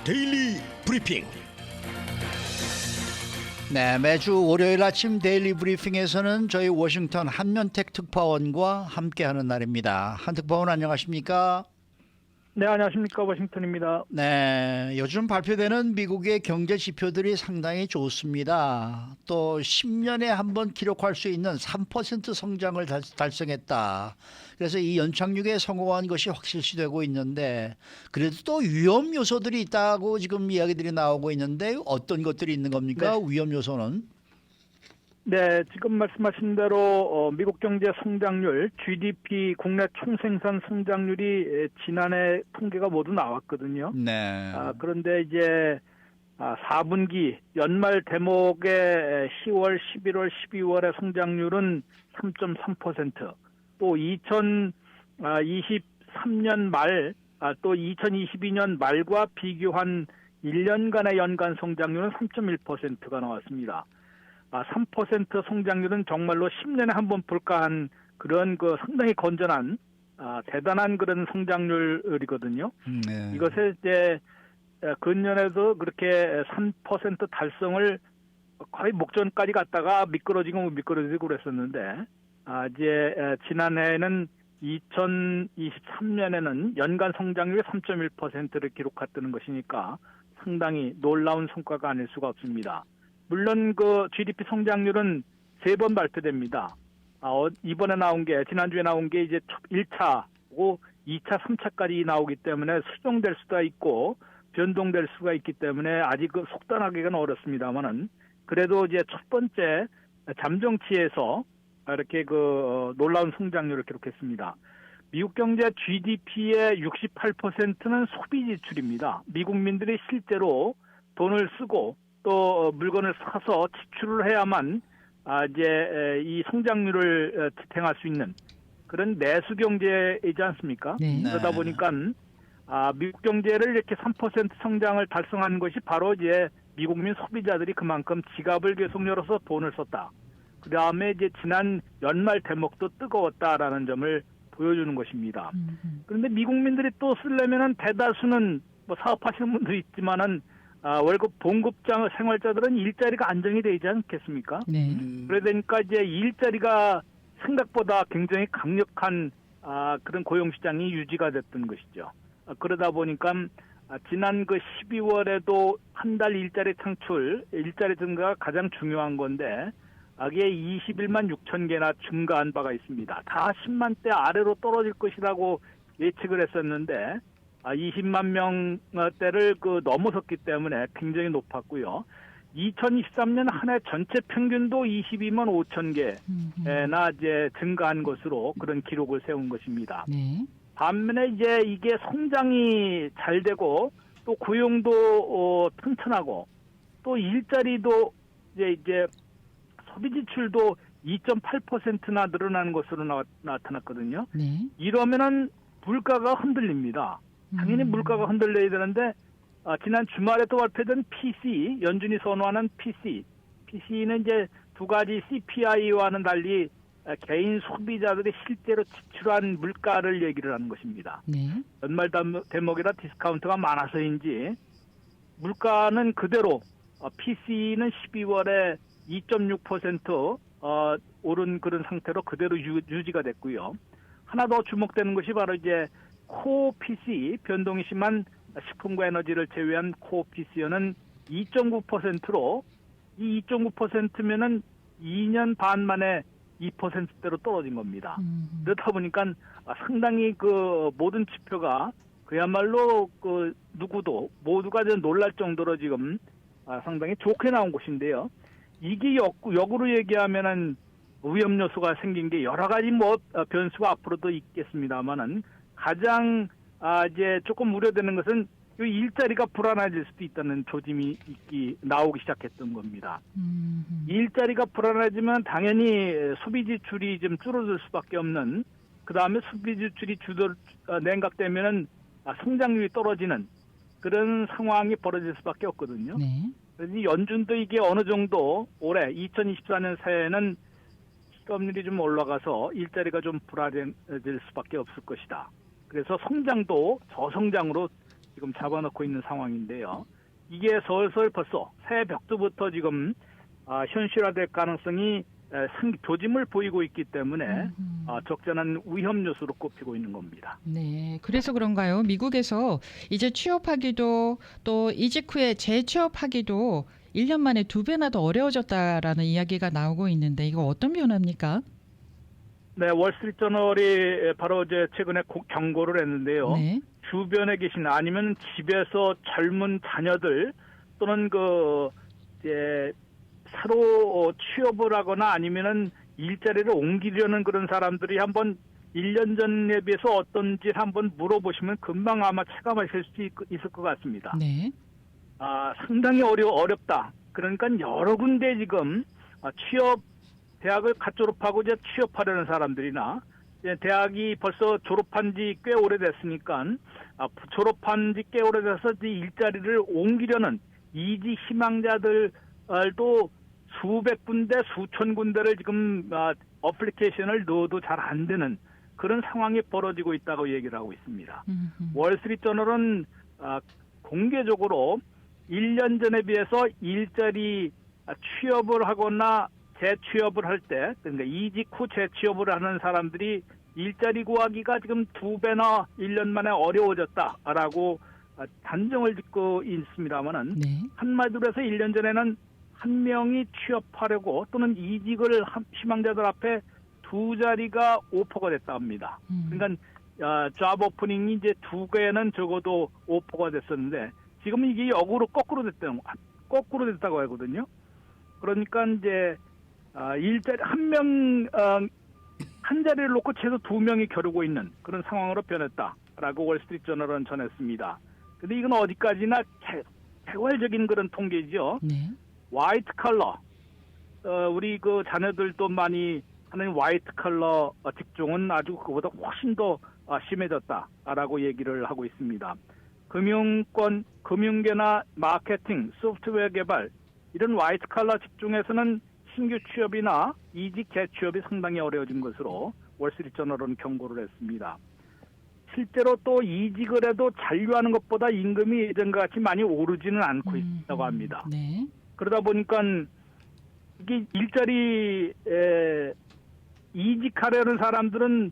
데일리 브리핑. 네, 매주 월요일 아침 데일리 브리핑에서는 저희 워싱턴 한면택 특파원과 함께하는 날입니다. 한 특파원 안녕하십니까? 네, 안녕하십니까. 워싱턴입니다. 네, 요즘 발표되는 미국의 경제 지표들이 상당히 좋습니다. 또 10년에 한 번 기록할 수 있는 3% 성장을 달성했다. 그래서 이 연착륙에 성공한 것이 확실시되고 있는데, 그래도 또 위험 요소들이 있다고 지금 이야기들이 나오고 있는데 어떤 것들이 있는 겁니까? 네. 위험 요소는? 네, 지금 말씀하신 대로 미국 경제 성장률, GDP 국내 총생산 성장률이 지난해 통계가 모두 나왔거든요. 네. 그런데 이제 4분기 연말 대목의 10월, 11월, 12월의 성장률은 3.3%, 또 2023년 말, 또 2022년 말과 비교한 1년간의 연간 성장률은 3.1%가 나왔습니다. 3% 성장률은 정말로 10년에 한 번 볼까한 그런 상당히 건전한 대단한 그런 성장률이거든요. 네. 이것에 이제 근년에도 그렇게 3% 달성을 거의 목전까지 갔다가 미끄러지고 그랬었는데 이제 지난해에는 2023년에는 연간 성장률이 3.1%를 기록했다는 것이니까 상당히 놀라운 성과가 아닐 수가 없습니다. 물론 GDP 성장률은 3번 발표됩니다. 이번에 나온 게, 지난주에 나온 게 이제 1차고 2차, 3차까지 나오기 때문에 수정될 수가 있고 변동될 수가 있기 때문에 아직 속단하기는 어렵습니다만은 그래도 이제 첫 번째 잠정치에서 이렇게 놀라운 성장률을 기록했습니다. 미국 경제 GDP의 68%는 소비 지출입니다. 미국민들이 실제로 돈을 쓰고 또 물건을 사서 지출을 해야만 이제 이 성장률을 지탱할 수 있는 그런 내수 경제이지 않습니까? 네. 그러다 보니까 미국 경제를 이렇게 3% 성장을 달성한 것이 바로 이제 미국민 소비자들이 그만큼 지갑을 계속 열어서 돈을 썼다. 그 다음에 이제 지난 연말 대목도 뜨거웠다라는 점을 보여주는 것입니다. 그런데 미국민들이 또 쓰려면은 대다수는 사업하시는 분도 있지만은 월급 봉급자 생활자들은 일자리가 안정이 되지 않겠습니까? 네. 그러니까 이제 일자리가 생각보다 굉장히 강력한 그런 고용시장이 유지가 됐던 것이죠. 그러다 보니까 지난 12월에도 한 달 일자리 창출, 일자리 증가가 가장 중요한 건데 이게 21만 6천 개나 증가한 바가 있습니다. 다 10만 대 아래로 떨어질 것이라고 예측을 했었는데 20만 명대를 넘어섰기 때문에 굉장히 높았고요. 2023년 한 해 전체 평균도 22만 5천 개나 이제 증가한 것으로 그런 기록을 세운 것입니다. 네. 반면에 이제 이게 성장이 잘 되고 또 고용도 튼튼하고 또 일자리도 이제 소비 지출도 2.8%나 늘어나는 것으로 나타났거든요. 네. 이러면은 물가가 흔들립니다. 당연히 물가가 흔들려야 되는데 지난 주말에 또 발표된 PC, 연준이 선호하는 PC는 이제 두 가지 CPI와는 달리 개인 소비자들이 실제로 지출한 물가를 얘기를 하는 것입니다. 네. 연말 대목이라 디스카운트가 많아서인지 물가는 그대로 PC는 12월에 2.6% 오른 그런 상태로 그대로 유지가 됐고요. 하나 더 주목되는 것이 바로 이제 코어 PC, 변동이 심한 식품과 에너지를 제외한 코어 PC는 2.9%로 이 2.9%면은 2년 반 만에 2%대로 떨어진 겁니다. 그렇다 보니까 상당히 모든 지표가 그야말로 누구도 모두가 좀 놀랄 정도로 지금 상당히 좋게 나온 것인데요. 이게 역으로 얘기하면은 위험 요소가 생긴 게 여러 가지 변수가 앞으로도 있겠습니다만은 가장 이제 조금 우려되는 것은 이 일자리가 불안해질 수도 있다는 조짐이 나오기 시작했던 겁니다. 일자리가 불안해지면 당연히 소비 지출이 좀 줄어들 수밖에 없는, 그 다음에 소비 지출이 냉각되면은 성장률이 떨어지는 그런 상황이 벌어질 수밖에 없거든요. 네. 그래서 연준도 이게 어느 정도 올해 2024년 새해는 실업률이 좀 올라가서 일자리가 좀 불안해질 수밖에 없을 것이다. 그래서 성장도 저성장으로 지금 잡아놓고 있는 상황인데요. 이게 설설 벌써 새해 벽두부터 지금 현실화될 가능성이 조짐을 보이고 있기 때문에 적절한 위험 요소로 꼽히고 있는 겁니다. 네, 그래서 그런가요? 미국에서 이제 취업하기도 또 이직 후에 재취업하기도 1년 만에 2배나 더 어려워졌다라는 이야기가 나오고 있는데 이거 어떤 변화입니까? 네, 월스트리트저널이 바로 이제 최근에 경고를 했는데요. 네. 주변에 계신 아니면 집에서 젊은 자녀들 또는 이제 새로 취업을 하거나 아니면은 일자리를 옮기려는 그런 사람들이 한번 1년 전에 비해서 어떤지 한번 물어보시면 금방 아마 체감하실 수 있을 것 같습니다. 네. 상당히 어렵다. 그러니까 여러 군데 지금 대학을 갓 졸업하고 이제 취업하려는 사람들이나 이제 대학이 벌써 졸업한 지 꽤 오래됐으니까 졸업한 지 꽤 오래돼서 일자리를 옮기려는 이직 희망자들도 수백 군데, 수천 군데를 지금 어플리케이션을 넣어도 잘 안 되는 그런 상황이 벌어지고 있다고 얘기를 하고 있습니다. 월스트리트저널은 공개적으로 1년 전에 비해서 일자리 취업을 하거나 재취업을 할 때, 그러니까 이직 후 재취업을 하는 사람들이 일자리 구하기가 지금 2배나 1년 만에 어려워졌다라고 단정을 짓고 있습니다만은 네. 한마디로 해서 1년 전에는 한 명이 취업하려고 또는 이직을 희망자들 앞에 2자리가 오퍼가 됐다 합니다. 그러니까 잡 오프닝이 이제 2개는 적어도 오퍼가 됐었는데 지금 이게 역으로 거꾸로 됐다고 하거든요. 그러니까 이제 일자리 한 자리를 놓고 최소 2명이 겨루고 있는 그런 상황으로 변했다라고 월스트리트저널은 전했습니다. 근데 이건 어디까지나 개괄적인 그런 통계죠. 네. 화이트 컬러, 우리 그 자녀들도 많이 하는 화이트 컬러 직종은 아주 그보다 훨씬 더 심해졌다라고 얘기를 하고 있습니다. 금융계나 마케팅, 소프트웨어 개발 이런 화이트 컬러 직종에서는 신규 취업이나 이직 재취업이 상당히 어려워진 것으로 월스트리트저널은 경고를 했습니다. 실제로 또 이직을 해도 잔류하는 것보다 임금이 예전과 같이 많이 오르지는 않고 있다고 합니다. 네. 그러다 보니까 이게 이직하려는 사람들은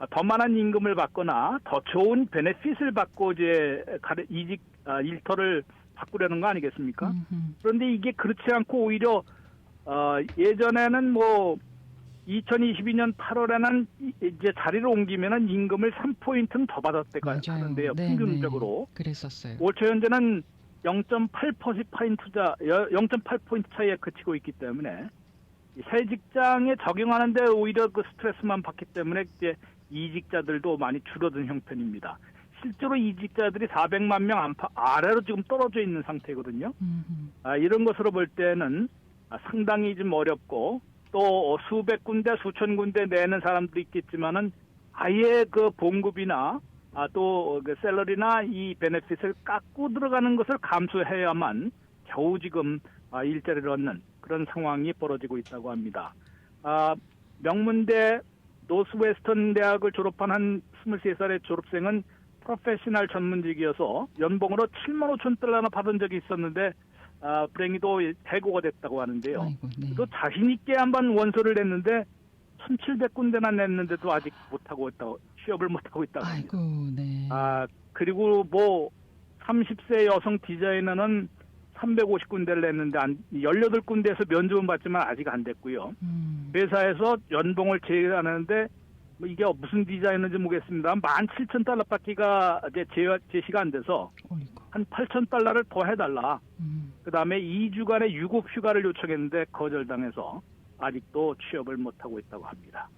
더 많은 임금을 받거나 더 좋은 베네핏을 받고 이제 일터를 바꾸려는 거 아니겠습니까? 그런데 이게 그렇지 않고 오히려 예전에는 2022년 8월에는 이제 자리를 옮기면은 임금을 3포인트는 더 받았대가 하는데요. 네, 평균적으로. 네. 그랬었어요. 올 초 현재는 0.8포인트 차이에 그치고 있기 때문에 새 직장에 적용하는데 오히려 그 스트레스만 받기 때문에 이제 이직자들도 많이 줄어든 형편입니다. 실제로 이직자들이 400만 명 아래로 지금 떨어져 있는 상태거든요. 이런 것으로 볼 때는 상당히 좀 어렵고 또 수백 군데, 수천 군데 내는 사람도 있겠지만은 아예 그 봉급이나 또 그 샐러리나 이 베네핏을 깎고 들어가는 것을 감수해야만 겨우 지금 일자리를 얻는 그런 상황이 벌어지고 있다고 합니다. 명문대 노스웨스턴 대학을 졸업한 한 23살의 졸업생은 프로페셔널 전문직이어서 연봉으로 7만 5천 달러나 받은 적이 있었는데 불행히도 해고가 됐다고 하는데요. 아이고, 네. 또 자신 있게 한번 원서를 냈는데 1,700군데나 냈는데도 아직 취업을 못하고 있다고 합니다. 아이고, 네. 그리고 30세 여성 디자이너는 350군데를 냈는데 18군데에서 면접은 받지만 아직 안 됐고요. 회사에서 연봉을 제시하는데 이게 무슨 디자이너인지 모르겠습니다. 17,000달러밖에가 제시가 안 돼서 어이구. 한 8,000달러를 더 해달라. 그다음에 2주간의 유급 휴가를 요청했는데 거절당해서 아직도 취업을 못하고 있다고 합니다.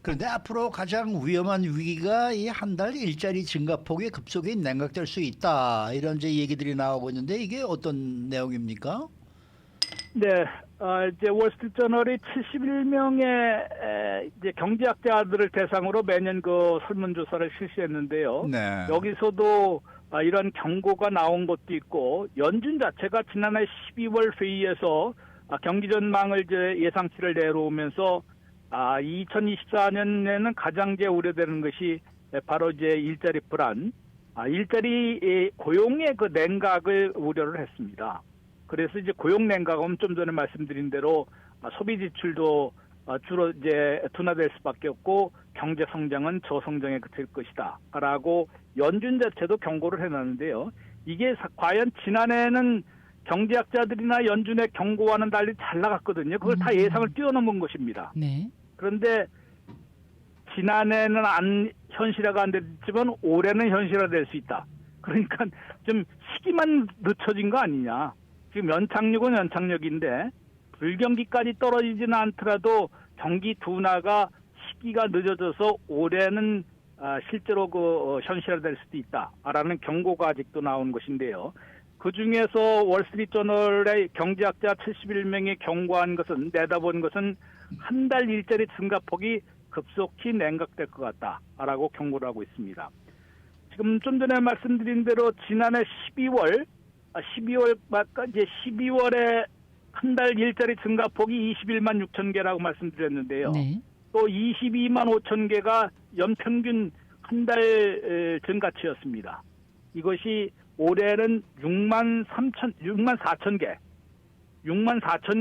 그런데 앞으로 가장 위험한 위기가 이 한 달 일자리 증가폭이 급속히 냉각될 수 있다. 이런 이제 얘기들이 나오고 있는데 이게 어떤 내용입니까? 네, 이제 월스트리트저널이 71명의 이제 경제학자들을 대상으로 매년 그 설문조사를 실시했는데요. 네. 여기서도 이런 경고가 나온 것도 있고 연준 자체가 지난해 12월 회의에서 경기 전망을 이제 예상치를 내려오면서 2024년에는 가장 우려되는 것이 바로 이제 일자리 불안, 일자리 고용의 그 냉각을 우려를 했습니다. 그래서 이제 고용 냉각은 좀 전에 말씀드린 대로 소비 지출도 주로 이제 둔화될 수밖에 없고 경제 성장은 저성장에 그칠 것이다라고 연준 자체도 경고를 해놨는데요. 이게 과연 지난해는 경제학자들이나 연준의 경고와는 달리 잘 나갔거든요. 그걸 다 예상을 뛰어넘은 것입니다. 네. 그런데 지난해는 현실화가 안 됐지만 올해는 현실화될 수 있다. 그러니까 좀 시기만 늦춰진 거 아니냐. 지금 연착륙은 연착륙인데 불경기까지 떨어지지는 않더라도 경기 둔화가 시기가 늦어져서 올해는 실제로 현실화될 수도 있다라는 경고가 아직도 나온 것인데요. 그 중에서 월스트리트저널의 경제학자 71명이 경고한 것은 내다본 것은 한 달 일자리 증가폭이 급속히 냉각될 것 같다라고 경고를 하고 있습니다. 지금 좀 전에 말씀드린 대로 지난해 12월에 한 달 일자리 증가폭이 21만 6천 개라고 말씀드렸는데요. 네. 또 22만 5천 개가 연평균 한 달 증가치였습니다. 이것이 올해는 6만 4천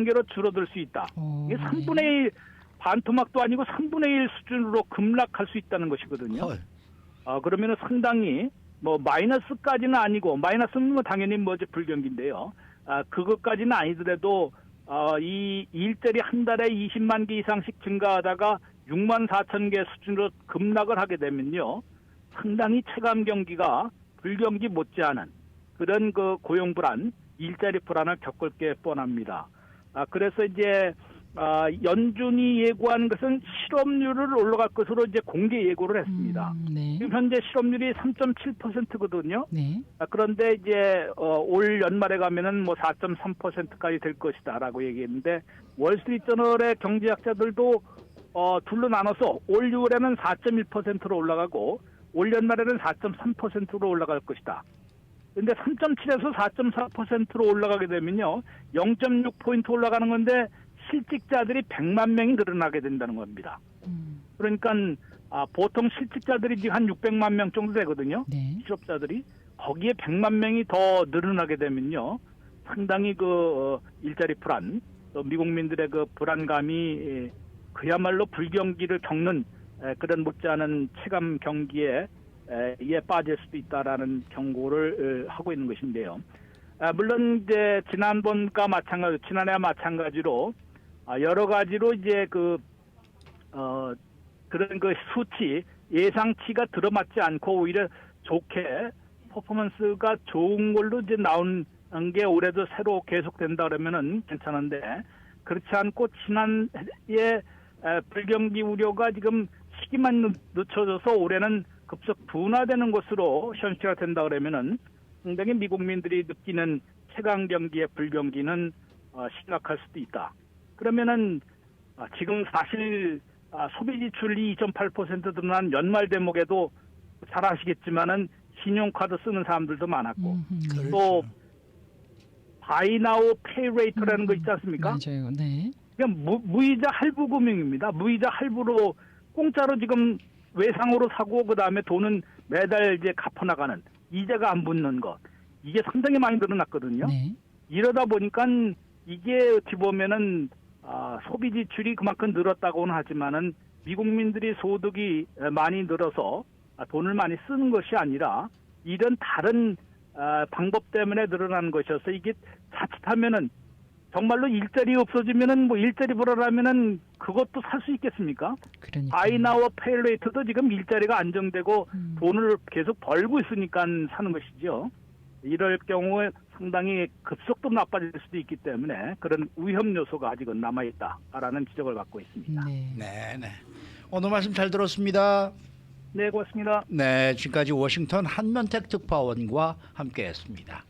개로 줄어들 수 있다. 이게 3분의 1 반토막도 아니고 3분의 1 수준으로 급락할 수 있다는 것이거든요. 그러면 상당히 마이너스까지는 아니고 마이너스는 당연히 불경기인데요. 그것까지는 아니더라도 이 일자리 한 달에 20만 개 이상씩 증가하다가 6만 4천 개 수준으로 급락을 하게 되면요. 상당히 체감 경기가 불경기 못지않은 그런 고용 불안, 일자리 불안을 겪을 게 뻔합니다. 그래서 이제 연준이 예고한 것은 실업률을 올라갈 것으로 이제 공개 예고를 했습니다. 네. 지금 현재 실업률이 3.7%거든요. 네. 그런데 이제 올 연말에 가면은 4.3%까지 될 것이다라고 얘기했는데 월스트리트저널의 경제학자들도 둘로 나눠서 올 6월에는 4.1%로 올라가고 올 연말에는 4.3%로 올라갈 것이다. 근데 3.7에서 4.4%로 올라가게 되면요. 0.6포인트 올라가는 건데 실직자들이 100만 명이 늘어나게 된다는 겁니다. 그러니까 보통 실직자들이 지금 한 600만 명 정도 되거든요. 네. 실업자들이. 거기에 100만 명이 더 늘어나게 되면요. 상당히 일자리 불안, 또 미국민들의 불안감이 그야말로 불경기를 겪는 그런 못지않은 체감 경기에 빠질 수도 있다라는 경고를 하고 있는 것인데요. 물론 이제 지난해와 마찬가지로 여러 가지로 이제 그런 수치 예상치가 들어맞지 않고 오히려 좋게 퍼포먼스가 좋은 걸로 이제 나온 게 올해도 새로 계속된다 그러면은 괜찮은데 그렇지 않고 지난해 불경기 우려가 지금 시기만 늦춰져서 올해는 급속 둔화되는 것으로 현실화된다 그러면은 상당히 미국민들이 느끼는 최강 경기의 불경기는 심각할 수도 있다. 그러면은 지금 사실 소비 지출이 2.8% 늘어난 연말 대목에도 잘 아시겠지만은 신용카드 쓰는 사람들도 많았고 또 buy now pay rate라는 거 있지 않습니까? 맞아요. 네. 그냥 무이자 할부 금융입니다. 무이자 할부로 공짜로 지금 외상으로 사고 그다음에 돈은 매달 이제 갚아나가는 이자가 안 붙는 것. 이게 상당히 많이 늘어났거든요. 네. 이러다 보니까 이게 어찌 보면은 소비 지출이 그만큼 늘었다고는 하지만은 미국민들이 소득이 많이 늘어서 돈을 많이 쓰는 것이 아니라 이런 다른 방법 때문에 늘어나는 것이어서 이게 자칫하면은 정말로 일자리 없어지면은 일자리 불어라면은 그것도 살 수 있겠습니까? 그러니까. buy now pay later도 지금 일자리가 안정되고 돈을 계속 벌고 있으니까 사는 것이죠. 이럴 경우에 상당히 급속도로 나빠질 수도 있기 때문에 그런 위험 요소가 아직은 남아있다라는 지적을 받고 있습니다. 네. 네. 오늘 말씀 잘 들었습니다. 네, 고맙습니다. 네, 지금까지 워싱턴 한면택 특파원과 함께했습니다.